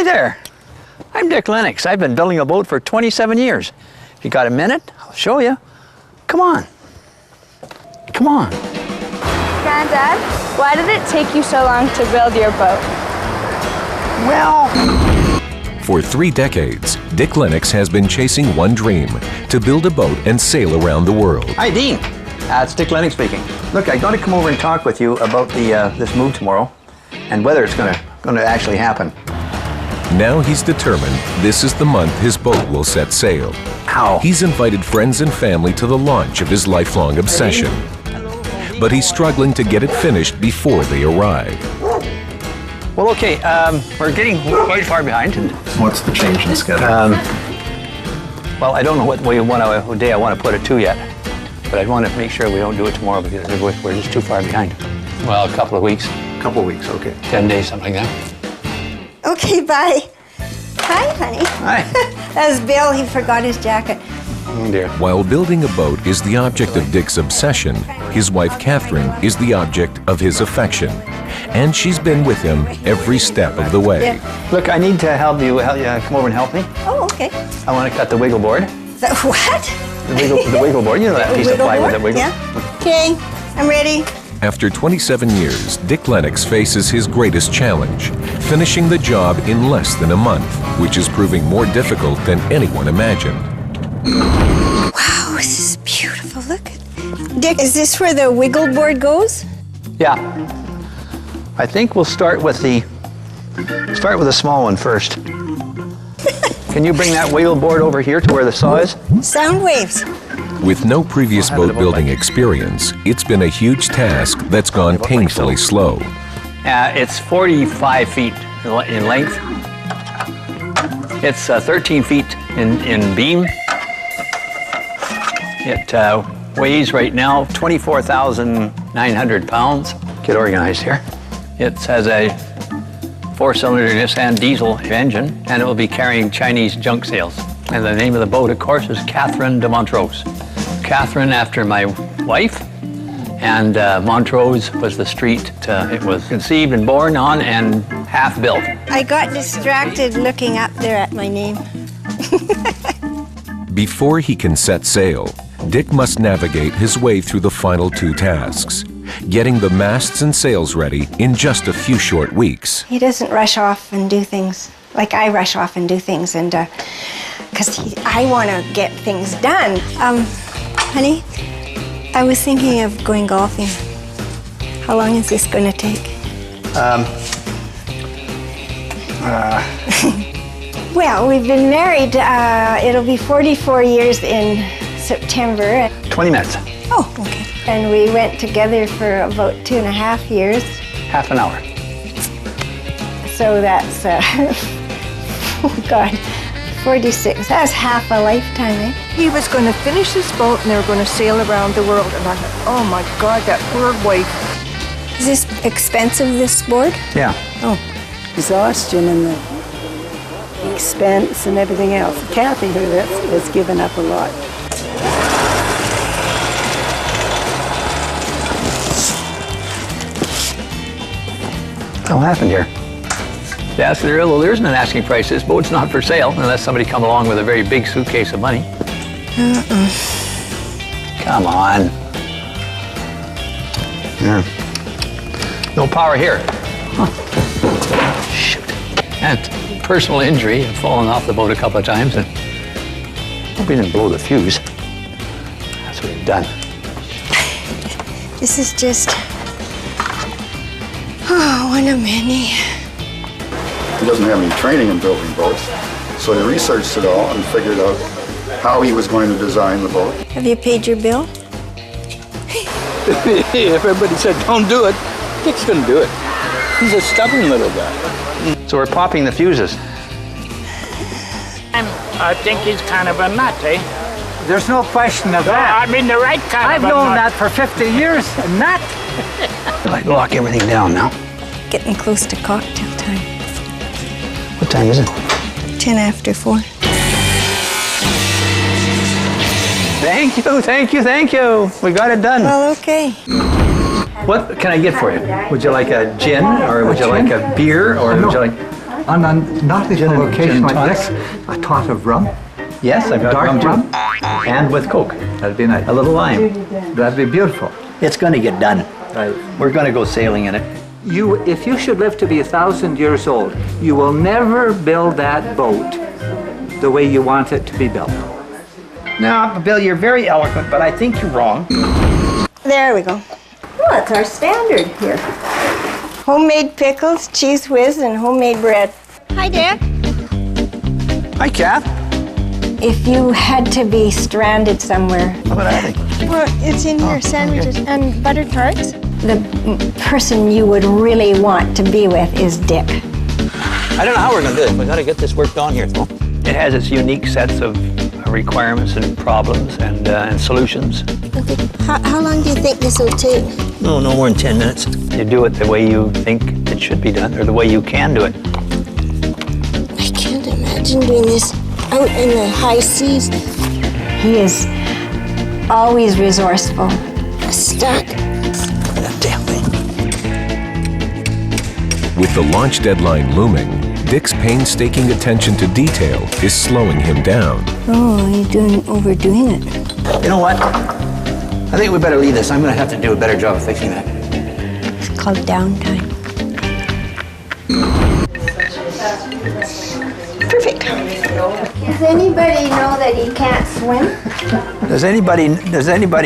Hi there. I'm Dick Lennox. I've been building a boat for 27 years. If you got a minute, I'll show you. Come on. Come on. Granddad, why did it take you so long to build your boat? Well... For 3 decades, Dick Lennox has been chasing one dream, to build a boat and sail around the world. Hi, Dean. It's Dick Lennox speaking. Look, I got to come over and talk with you about this move tomorrow and whether it's going to actually happen. Now he's determined this is the month his boat will set sail. How? He's invited friends and family to the launch of his lifelong obsession. But he's struggling to get it finished before they arrive. Well, okay, we're getting quite far behind. What's the change in schedule? Well, I don't know what day I want to put it to yet, but I want to make sure we don't do it tomorrow because we're just too far behind. Well, a couple of weeks. A couple of weeks, okay. 10 days, something like that. Okay, bye. Hi, honey. Hi. That was Bill. He forgot his jacket. Oh, dear. While building a boat is the object of Dick's obsession, his wife Catherine is the object of his affection. And she's been with him every step of the way. Yeah. Look, I need to help you. Come over and help me. Oh, okay. I want to cut the wiggle board. The what? The wiggle board. You know that piece of plywood that wiggles? Yeah. Okay, I'm ready. After 27 years, Dick Lennox faces his greatest challenge, finishing the job in less than a month, which is proving more difficult than anyone imagined. Wow, this is beautiful. Look. Dick, is this where the wiggle board goes? Yeah. I think we'll start with the small one first. Can you bring that wiggle board over here to where the saw is? Sound waves. With no previous boat building experience, it's been a huge task that's gone painfully slow. It's 45 feet in length. It's 13 feet in beam. It weighs right now 24,900 pounds. Get organized here. It has a 4-cylinder Nissan diesel engine, and it will be carrying Chinese junk sails. And the name of the boat, of course, is Catherine de Montrose. Catherine after my wife, and Montrose was the street it was conceived and born on and half built. I got distracted looking up there at my name. Before he can set sail, Dick must navigate his way through the final 2 tasks, getting the masts and sails ready in just a few short weeks. He doesn't rush off and do things like I rush off and do things, and because I want to get things done. Honey, I was thinking of going golfing. How long is this going to take? Well, we've been married, it'll be 44 years in September. 20 minutes. Oh, okay. And we went together for about 2.5 years. Half an hour. So that's, oh God, 46. That's half a lifetime, eh? He was going to finish this boat and they were going to sail around the world. And I thought, oh my God, that poor wife. Is this expensive, this board? Yeah. Oh. Exhaustion and the expense and everything else. Kathy, who has given up a lot. What happened here? Yes, there isn't an asking price. This boat's not for sale unless somebody come along with a very big suitcase of money. Come on. Yeah. No power here. Huh. Shoot. And personal injury. I've fallen off the boat a couple of times and hope he didn't blow the fuse. That's what he'd done. This is just, oh, one of many. He doesn't have any training in building boats, so he researched it all and figured out how he was going to design the boat. Have you paid your bill? If everybody said, don't do it, Dick's gonna do it. He's a stubborn little guy. So we're popping the fuses. I think he's kind of a nut, eh? There's no question of that. I mean, the right kind I've of a nut. known that for 50 years, a nut. I'd lock everything down now. Getting close to cocktail time. What time is it? 10 after 4. Thank you, thank you, thank you. We got it done. Well, okay. What can I get for you? Would you like a gin, or would you like a beer, or would you like... On a nautical location like this, a tot of rum, Yes, I've got dark rum too. rum, And with Coke. that'd be nice. A little lime. That'd be beautiful. It's going to get done. Right. We're going to go sailing in it. If you should live to be 1,000 years old, you will never build that boat the way you want it to be built. No, Bill, you're very eloquent, but I think you're wrong. There we go. Well, it's our standard here. Homemade pickles, cheese whiz, and homemade bread. Hi, Dad. Hi, Kath. If you had to be stranded somewhere, How about that? Well, it's in your sandwiches and butter tarts. the person you would really want to be with is Dick. I don't know how we're going to do it. We've got to get this worked on here, though. It has its unique sets of requirements and problems and solutions. Okay. How long do you think this will take? No more than 10 minutes. You do it the way you think it should be done, or the way you can do it. I can't imagine doing this out in the high seas. He is always resourceful. Stuck. Damn thing. With the launch deadline looming, Dick's painstaking attention to detail is slowing him down. Oh, you're overdoing it. You know what? I think we better leave this. I'm going to have to do a better job of fixing that. It's called downtime. Perfect. Does anybody know that he can't swim? Does anybody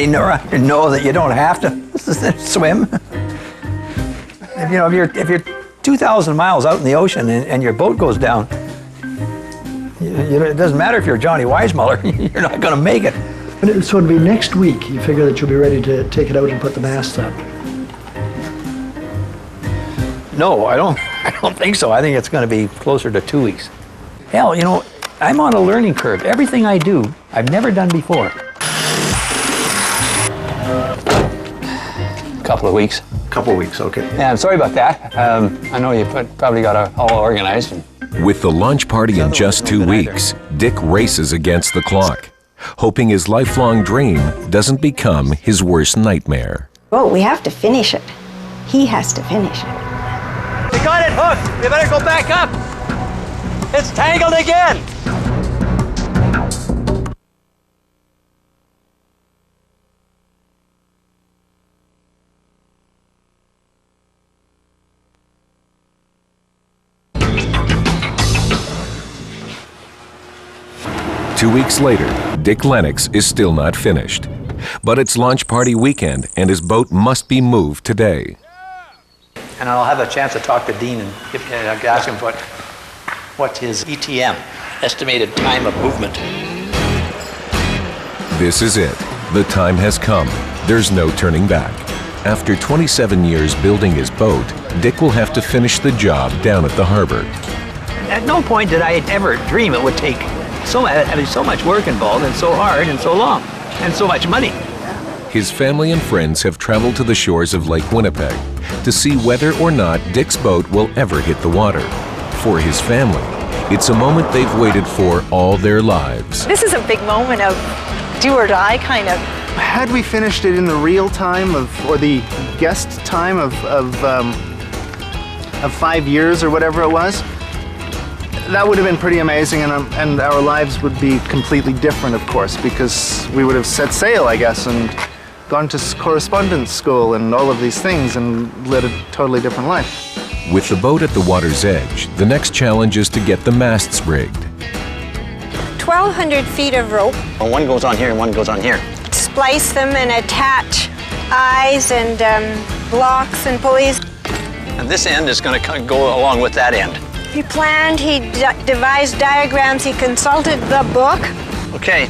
know that you don't have to swim? If you're 2,000 miles out in the ocean and your boat goes down, it doesn't matter if you're Johnny Weissmuller, you're not going to make it. So it'll be next week. You figure that you'll be ready to take it out and put the masts up? No, I don't think so. I think it's going to be closer to 2 weeks. Hell, I'm on a learning curve. Everything I do, I've never done before. Couple of weeks. Couple weeks, okay. Yeah, I'm sorry about that. I know you probably got it all organized. With the launch party in just 2 weeks, Dick races against the clock, hoping his lifelong dream doesn't become his worst nightmare. Oh, we have to finish it. He has to finish it. You got it hooked. You better go back up. It's tangled again. Two weeks later, Dick Lennox is still not finished. But it's launch party weekend and his boat must be moved today. And I'll have a chance to talk to Dean and ask him what's his ETM, estimated time of movement. This is it. The time has come. There's no turning back. After 27 years building his boat, Dick will have to finish the job down at the harbor. At no point did I ever dream it would take so much work involved and so hard and so long and so much money. His family and friends have traveled to the shores of Lake Winnipeg to see whether or not Dick's boat will ever hit the water. For his family, it's a moment they've waited for all their lives. This is a big moment of do or die kind of. Had we finished it in the real time or the guest time of 5 years or whatever it was, that would have been pretty amazing, and our lives would be completely different, of course, because we would have set sail, I guess, and gone to correspondence school and all of these things and led a totally different life. With the boat at the water's edge, the next challenge is to get the masts rigged. 1,200 feet of rope. Well, one goes on here and one goes on here. Splice them and attach eyes and blocks and pulleys. And this end is going to go along with that end. He planned, he devised diagrams, he consulted the book. Okay.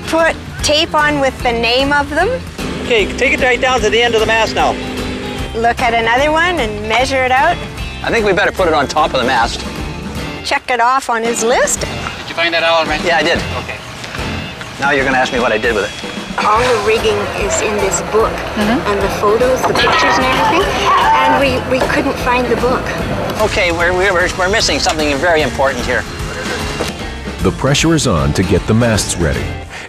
Put tape on with the name of them. Okay, take it right down to the end of the mast now. Look at another one and measure it out. I think we better put it on top of the mast. Check it off on his list. Did you find that element? Yeah, I did. Okay. Now you're going to ask me what I did with it. All the rigging is in this book, and the photos, the pictures and everything, and we couldn't find the book. Okay, we're missing something very important here. The pressure is on to get the masts ready.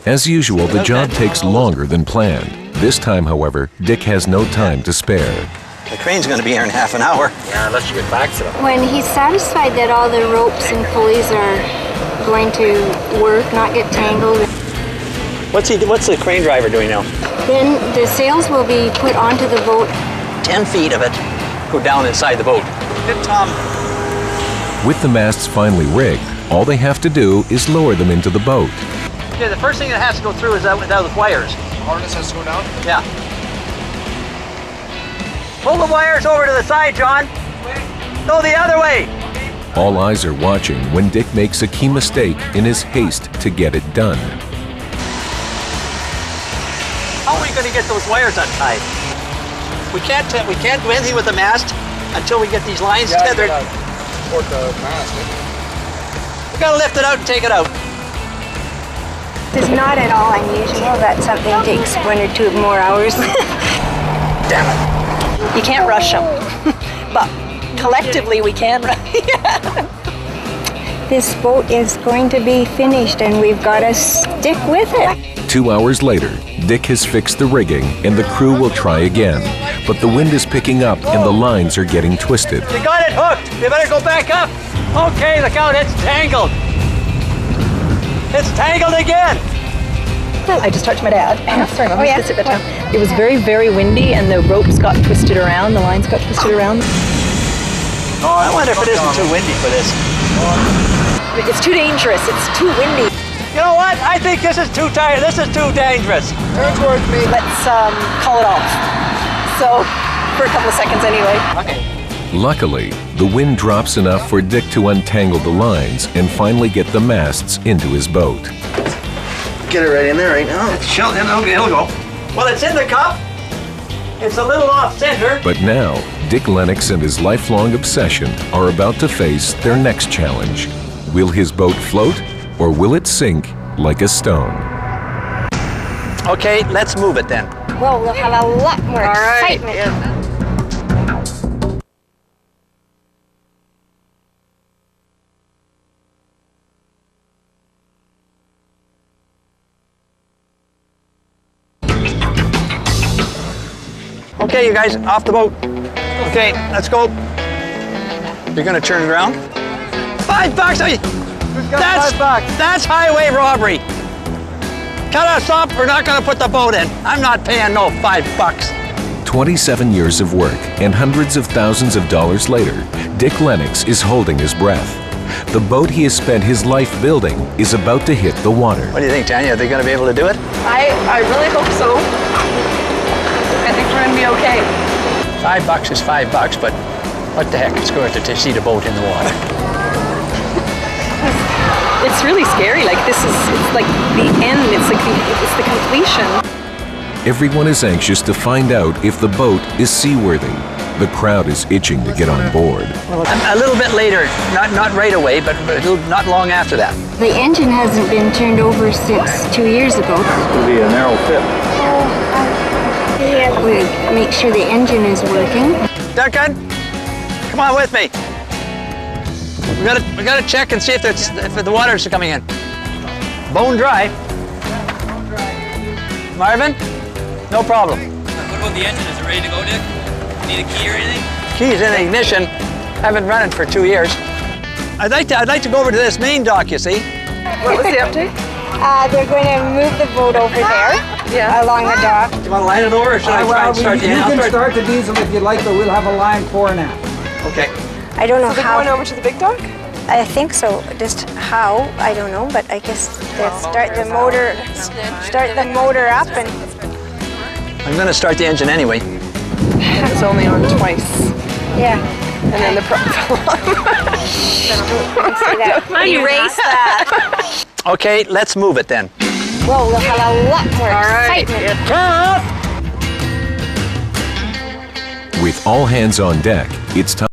As usual, the job takes longer than planned. This time, however, Dick has no time to spare. The crane's going to be here in half an hour. Yeah, unless you get back to them. When he's satisfied that all the ropes and pulleys are going to work, not get tangled, What's the crane driver doing now? then the sails will be put onto the boat. 10 feet of it go down inside the boat. Good, Tom. With the masts finally rigged, all they have to do is lower them into the boat. Okay, the first thing that has to go through is those wires. The harness has to go down? Yeah. Pull the wires over to the side, John. Go the other way. All eyes are watching when Dick makes a key mistake in his haste to get it done. How are we going to get those wires untied? We can't do anything with the mast until we get these lines tethered. Support the mast. We got to lift it out and take it out. It's not at all unusual that something takes 1 or 2 more hours. Damn it. You can't rush them, but collectively we can. This boat is going to be finished and we've got to stick with it. 2 hours later, Dick has fixed the rigging and the crew will try again. But the wind is picking up and the lines are getting twisted. You got it hooked. You better go back up. Okay, look out, it's tangled. It's tangled again. I just talked to my dad. Sorry, Mom, I sit down. It was very, very windy and the ropes got twisted around, the lines got twisted around. Oh, I wonder if it isn't too windy for this. It's too dangerous, it's too windy. You know what? I think this is too tight. This is too dangerous. Let's call it off. So, for a couple of seconds anyway. Okay. Luckily, the wind drops enough for Dick to untangle the lines and finally get the masts into his boat. Get it right in there right now. It'll go. Well, it's in the cup. It's a little off center. But now, Dick Lennox and his lifelong obsession are about to face their next challenge. Will his boat float or will it sink like a stone? Okay, let's move it then. Well, we'll have a lot more excitement. Okay, you guys, off the boat. Okay, let's go. You're gonna turn it around. $5! That's highway robbery. Cut us off, we're not gonna put the boat in. I'm not paying no $5. 27 years of work and hundreds of thousands of dollars later, Dick Lennox is holding his breath. The boat he has spent his life building is about to hit the water. What do you think, Tanya? Are they gonna be able to do it? I really hope so. I think we're gonna be okay. $5 is $5, but what the heck, it's worth it to see the boat in the water. It's really scary, like it's like the end, it's the completion. Everyone is anxious to find out if the boat is seaworthy. The crowd is itching to get on board. Well, a little bit later, not right away, but not long after that. The engine hasn't been turned over since 2 years ago. It'll be a narrow fit. We make sure the engine is working. Duncan, come on with me. We gotta check and see if the water's coming in. Bone dry. Marvin, no problem. What about the engine? Is it ready to go, Dick? Need a key or anything? Key's in the ignition. Haven't run it for 2 years. I'd like to go over to this main dock. You see? What was the update? They're going to move the boat over there, along the dock. Do you want to line it over, or should I try and start the engine? You can start the diesel if you'd like, but we'll have a line for now. Okay. I don't know so how. Going over to the big dock? I think so. Just how, I don't know, but I guess they'll start the motor up and. I'm going to start the engine anyway. It was only on twice. Yeah. And then the Erase that. Okay, let's move it then. Well, we'll have a lot more excitement. With all hands on deck, it's time.